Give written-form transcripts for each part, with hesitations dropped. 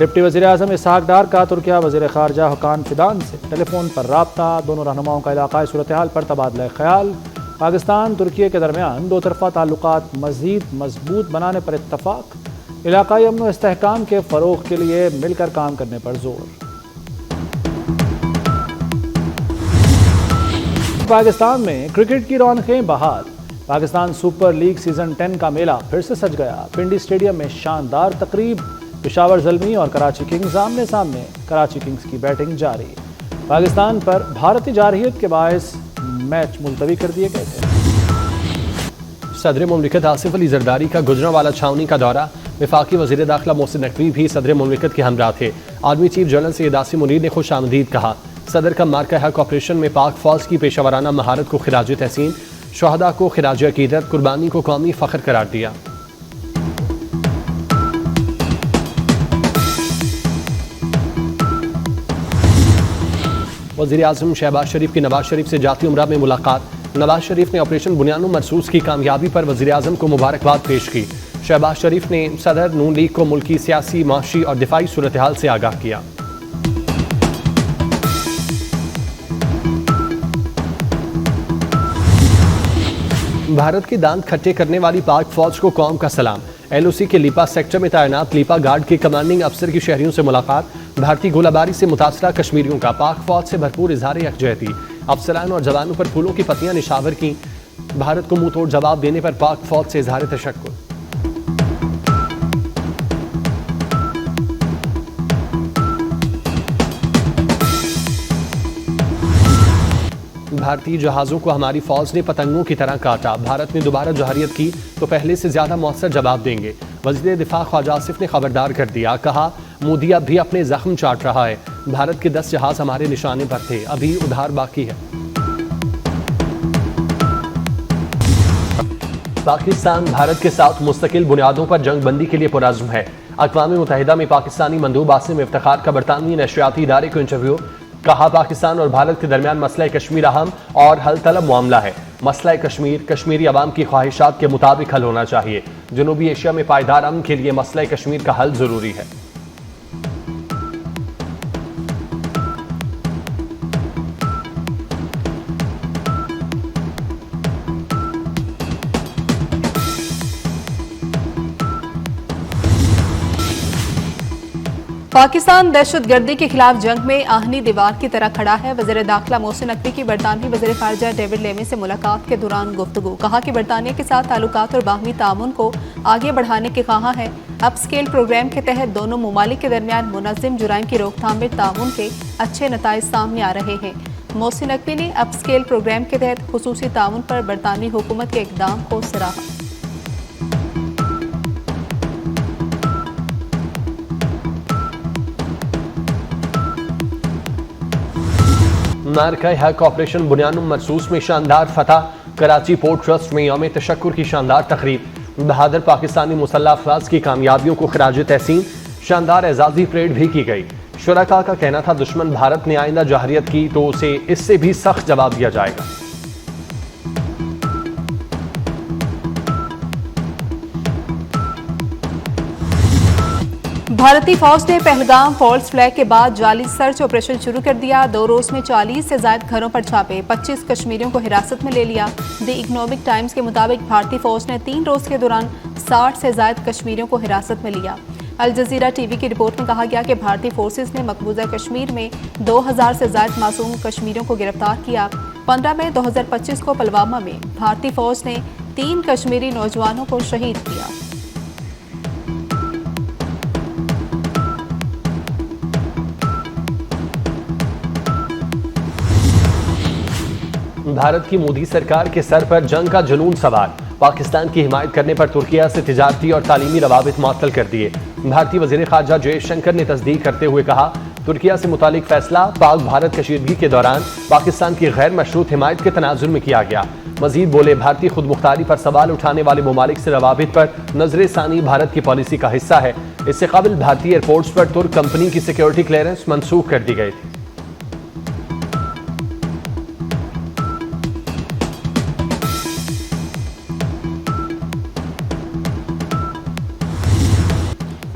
Deputy वज़ीर आज़म इसहाक डार का तुर्किया वज़ीर ख़ारजा हुकान फिदान से टेलीफोन पर रब्ता। दोनों रहनुमाओं का इलाक़ाई सूरत हाल पर तबादला ख्याल। पाकिस्तान तुर्की के दरमियान दो तरफ़ा ताल्लुकात मज़ीद मजबूत बनाने पर इत्तफ़ाक़। इलाक़ाई अमन व इस्तेहकाम के फ़रोग़ के लिए मिलकर काम करने पर जोर। पाकिस्तान में क्रिकेट की रौनकें बहाल। पाकिस्तान सुपर लीग सीज़न 10 का मेला फिर से सज गया। पिंडी स्टेडियम में शानदार तकरीब। पेशावर ज़ल्मी और कराची किंग्स आमने सामने। कराची किंग्स की बैटिंग जारी। पाकिस्तान पर भारतीय जारहियत के बायस मैच मुलतवी कर दिए गए थे। सदर मुमलिकत आसिफ अली जरदारी का गुजरांवाला छावनी का दौरा। वफाकी वज़ीर दाखिला मोहसिन नकवी भी सदर मुमलिकत के हमरा थे। Army chief general Syed Asim Munir ने खुश आमदीद कहा। सदर का मार्का हक ऑपरेशन में पाक फौज की पेशावराना महारत को खिराज तहसीन। शहदा को खिराज अकीदत, कुर्बानी को कौमी फ़ख्र करार दिया। वज़ीर आज़म शहबाज शरीफ की नवाज शरीफ से जाती उम्रा में मुलाकात। नवाज शरीफ ने ऑपरेशन बुनियाद मरसूस की कामयाबी पर वज़ीर आज़म को मुबारकबाद पेश की। शहबाज शरीफ ने सदर नून लीग को मुल्की सियासी, माशी और दिफाई सूरत हाल से आगाह किया। भारत के दांत खट्टे करने वाली पाक फौज को कौम का सलाम। LOC के लीपा सेक्टर में तैनात लीपा गार्ड के कमांडिंग अफसर की शहरियों से मुलाकात। भारतीय गोलाबारी से मुतासरा कश्मीरियों का पाक फौज से भरपूर इजहार यकजहती। अफसरान और जवानों पर फूलों की पत्तियां निशावर की। भारत को मुंह तोड़ जवाब देने पर पाक फौज से इजहार तशक्कुर। भारतीय जहाज़ों को हमारी फौज ने पतंगों की तरह काटा। भारत ने दोबारा जहरियत की तो पहले से ज्यादा मौसर जवाब देंगे। वज़ीर दिफा ख्वाजा आसिफ ने खबरदार कर दिया। कहा, मोदी अब भी अपने जख्म चाट रहा है। भारत के 10 जहाज हमारे निशाने पर थे, अभी उधार बाकी है। पाकिस्तान भारत के साथ मुस्तकिल बुनियादों पर जंग बंदी के लिए पुरज़्म है। अक़वाम मुत्तहिदा में पाकिस्तानी मंदूब आसिम इफ्तिखार का बरतानवी नशरियाती इदारे को इंटरव्यू। कहा, पाकिस्तान और भारत के दरमियान मसला कश्मीर अहम और हल तलब मामला है। मसला कश्मीर कश्मीरी अवाम की ख्वाहिशात के मुताबिक हल होना चाहिए। जनूबी एशिया में पायदार अमन के लिए मसला कश्मीर का हल जरूरी है। पाकिस्तान दहशतगर्दी के खिलाफ जंग में आहनी दीवार की तरह खड़ा है। वज़ीर दाखिला मोहसिन नकवी की बरतानवी वज़ीर ख़ारजा डेविड लेमी से मुलाकात के दौरान गुफ्तगू। कहा कि बरतानिया के साथ ताल्लुकात और बाहमी तामुन को आगे बढ़ाने के ख्वाह है। अप स्केल प्रोग्राम के तहत दोनों ममालिक के दरमियान मुनज़्ज़म जुराइम की रोकथाम में तामुन के अच्छे नताइज सामने आ रहे हैं। मोहसिन नकवी ने अप स्केल प्रोग्राम के तहत खुसूसी तामुन पर बरतानवी हुकूमत के इक़दाम को सराहा। मार्का हक ऑपरेशन बुनियाद मरसूस में शानदार फतह। कराची पोर्ट ट्रस्ट में यौम तशक्कुर की शानदार तकरीब। बहादुर पाकिस्तानी मुसल्लह अफराज की कामयाबियों को खिराज तहसीन। शानदार एजाजी परेड भी की गई। शुरका का कहना था, दुश्मन भारत ने आइंदा जहरियत की तो उसे इससे भी सख्त जवाब दिया जाएगा। भारतीय फौज ने पहलगाम फॉल्स फ्लैग के बाद जाली सर्च ऑपरेशन शुरू कर दिया। 2 रोज में 40 से ज्यादा घरों पर छापे। 25 कश्मीरियों को हिरासत में ले लिया। द इकोनॉमिक टाइम्स के मुताबिक भारतीय फौज ने 3 रोज के दौरान 60 से ज्यादा कश्मीरियों को हिरासत में लिया। अल जजीरा टीवी की रिपोर्ट में कहा गया कि भारतीय फोर्सेज ने मकबूजा कश्मीर में 2000 से ज्यादा मासूम कश्मीरियों को गिरफ्तार किया। 15 मई 2025 को पुलवामा में भारतीय फौज ने 3 कश्मीरी नौजवानों को शहीद किया। भारत की मोदी सरकार के सर पर जंग का जुनून सवार। पाकिस्तान की हिमायत करने पर तुर्किया से तिजारती और तालीमी रवाबित मुअत्तल कर दिए। भारतीय वज़ीर ख़ारजा जयशंकर ने तस्दीक करते हुए कहा, तुर्किया से मुतालिक फैसला पाक भारत कशीदगी के दौरान पाकिस्तान की गैर मशरूत हिमायत के तनाजुर में किया गया। मजीद बोले, भारतीय खुद मुख्तारी पर सवाल उठाने वाले ममालिक से रवाबित पर नजर सानी भारत की पॉलिसी का हिस्सा है। इससे कबल भारतीय एयरपोर्ट्स पर तुर्क कंपनी की सिक्योरिटी क्लियरेंस मनसूख कर दी गई थी।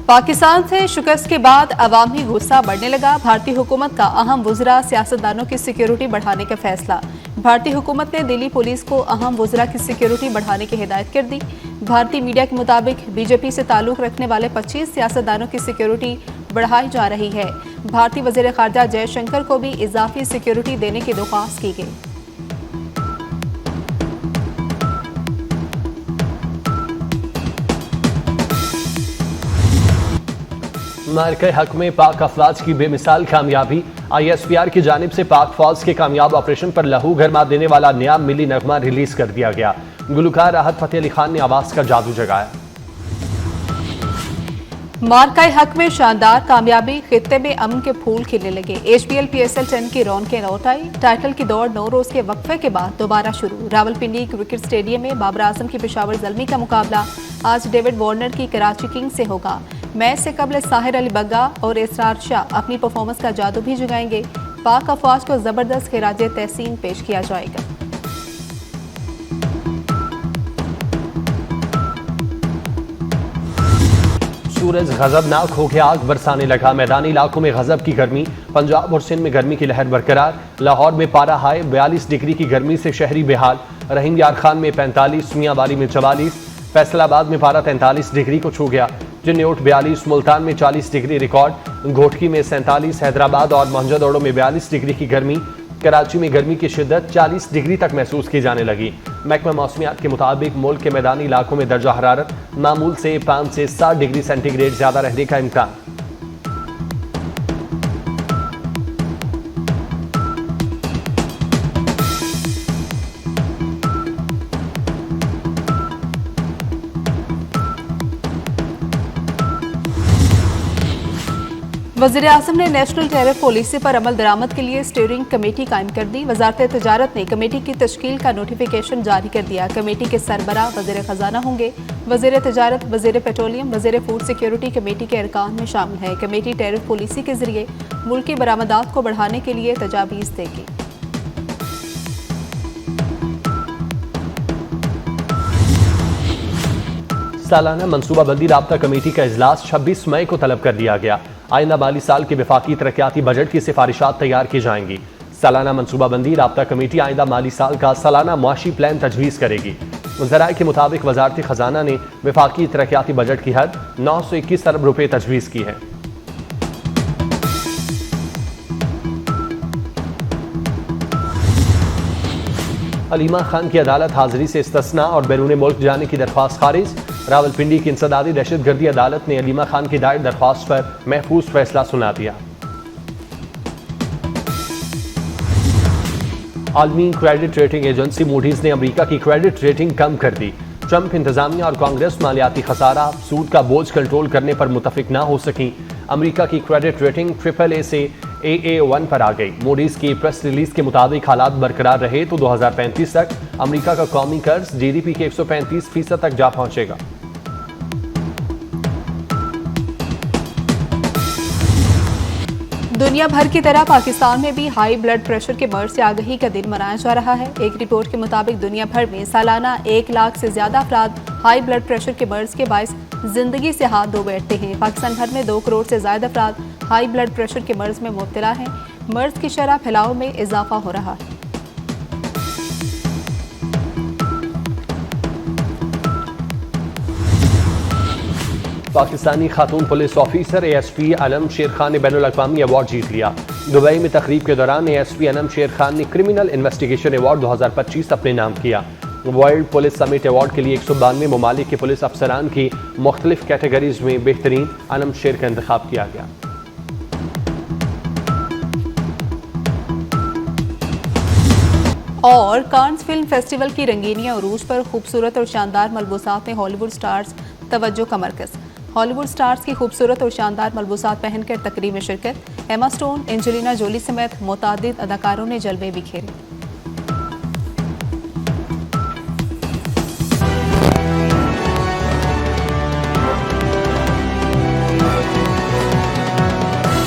पाकिस्तान से शिकस्त के बाद अवामी गुस्सा बढ़ने लगा। भारतीय हुकूमत का अहम वुज़रा सियासतदानों की सिक्योरिटी बढ़ाने का फैसला। भारतीय हुकूमत ने दिल्ली पुलिस को अहम वुज़रा की सिक्योरिटी बढ़ाने की हिदायत कर दी। भारतीय मीडिया के मुताबिक बीजेपी से ताल्लुक रखने वाले 25 सियासतदानों की सिक्योरिटी बढ़ाई जा रही है। भारतीय वज़ीर ख़ारजा जयशंकर को भी इजाफी सिक्योरिटी देने की दरख्वास्त की गई। मार्के हक में पाक अफवाज की बेमिसाल कामयाबी। ISPR की जानिब से पाक फौज के कामयाब ऑपरेशन पर लहू गरमा देने वाला नया मिली नगमा रिलीज कर दिया गया। गुलकार राहत फतेह अली खान ने आवाज का जादू जगाया। मार्काए हक में शानदार कामयाबी, खित्ते में अमन के फूल खिलने लगे। HPL PSL 10 की रौनकें लौट आई। टाइटल की दौड़ 9 रोज के वक्फे के बाद दोबारा शुरू। रावलपिंडी क्रिकेट स्टेडियम में बाबर आजम की पेशावर ज़ल्मी का मुकाबला आज डेविड वार्नर की कराची किंग्स से होगा। मैच से कबल साहिर अली बग्गा और इसरार शाह अपनी परफॉर्मेंस का जादू भी जगाएंगे। पाक अफवाज को जबरदस्त खिराजे तहसीन पेश किया जाएगा। सूरज गजबनाक होकर आग बरसाने लगा। मैदानी इलाकों में गजब की गर्मी। पंजाब और सिंध में गर्मी की लहर बरकरार। लाहौर में पारा हाई 42 डिग्री की गर्मी से शहरी बेहाल। रहीम यार खान में 45, मियांवाली में 44, फैसलाबाद में पारा 43 डिग्री को छू गया। जिन्नोट 42, मुल्तान में 40 डिग्री रिकॉर्ड। घोटकी में 47, हैदराबाद और मोहनजोदड़ो में 42 डिग्री की गर्मी। कराची में गर्मी की शिद्दत 40 डिग्री तक महसूस की जाने लगी। महकमा मौसमियात के मुताबिक मुल्क के मैदानी इलाकों में दर्जा हरारत मामूल से 5 से 7 डिग्री सेंटीग्रेड ज्यादा रहने का इम्कान। वज़ीर आज़म ने नेशनल टैरिफ पॉलिसी पर अमल दरामद के लिए स्टीयरिंग कमेटी कायम कर दी। वजारत तिजारत ने कमेटी की तश्कील का नोटिफिकेशन जारी कर दिया। कमेटी के सरबराह वज़ीर ख़जाना होंगे। वज़ीर तिजारत, वज़ीर पेट्रोलियम, वज़ीर फूड सिक्योरिटी कमेटी के अरकान में शामिल है। कमेटी टैरिफ पॉलिसी के जरिए मुल्क की बरामदात को बढ़ाने के लिए तजावीज़ देगी। सालाना मनसूबाबंदी राब्ता कमेटी का इजलास 26 मई को तलब कर लिया गया। आइंदा माली साल के वफाकी तरक्याती बजट की सिफारिशात तैयार की जाएंगी। सालाना मनसूबाबंदी राब्ता कमेटी आइंदा माली साल का सालाना मुआशी प्लान तजवीज़ करेगी। ज़राए के मुताबिक वजारती खजाना ने वफाकी तरक्याती बजट की हद 921 अरब रुपए तजवीज़ की है। अलीमा खान की अदालत हाजिरी से इस्तिस्ना और बैरून मुल्क जाने की दरख्वास्त खारिज। रावलपिंडी की इंसदादी दहशतगर्दी अदालत ने अलीमा खान की दायर दरख्वास्त पर महफूज फैसला सुना दिया। आलमी क्रेडिट रेटिंग एजेंसी मूडीज ने अमेरिका की क्रेडिट रेटिंग कम कर दी। ट्रंप इंतजामिया और कांग्रेस मालियाती खसारा, सूद का बोझ कंट्रोल करने पर मुतफिक ना हो सकी। अमेरिका की क्रेडिट रेटिंग AAA से AA1 पर आ गई। मूडीज की प्रेस रिलीज के मुताबिक हालात बरकरार रहे तो 2035 तक अमेरिका का कौमी कर्ज GDP के 135% तक जा पहुंचेगा। दुनिया भर की तरह पाकिस्तान में भी हाई ब्लड प्रेशर के मर्ज से आगही का दिन मनाया जा रहा है। एक रिपोर्ट के मुताबिक दुनिया भर में सालाना 1 लाख से ज्यादा अफराद हाई ब्लड प्रेशर के मर्ज के बायस जिंदगी से हाथ धो बैठते हैं। पाकिस्तान भर में 2 करोड़ से ज्यादा अफराद हाई ब्लड प्रेशर के मर्ज में मुब्तला हैं। मर्ज की शरह फैलाव में इजाफा हो रहा है। पाकिस्तानी खातून पुलिस ऑफिसर ASP अनम शेर खान ने बैनुल अक़वामी अवार्ड जीत लिया। दुबई में तकरीब के दौरान ASP अनम शेर खान ने क्रिमिनल इन्वेस्टिगेशन अवार्ड 2025 अपने नाम किया। वर्ल्ड पुलिस समिट अवार्ड के लिए 192 ममालिक के पुलिस अफसरान की मुख्तलिफ कैटेगरीज में बेहतरीन अनम शेर का इंतखाब किया गया। और कांस फिल्म फेस्टिवल की रंगीनियां उरूज पर खूबसूरत और शानदार मलबूसात में हॉलीवुड स्टार्स तवज्जो का मरकज। हॉलीवुड स्टार्स की खूबसूरत और शानदार मलबूसात पहनकर तकरीब में शिरकत। एमा स्टोन, एंजेलिना जोली समेत मुतादिद अदाकारों ने जलवे बिखेरे।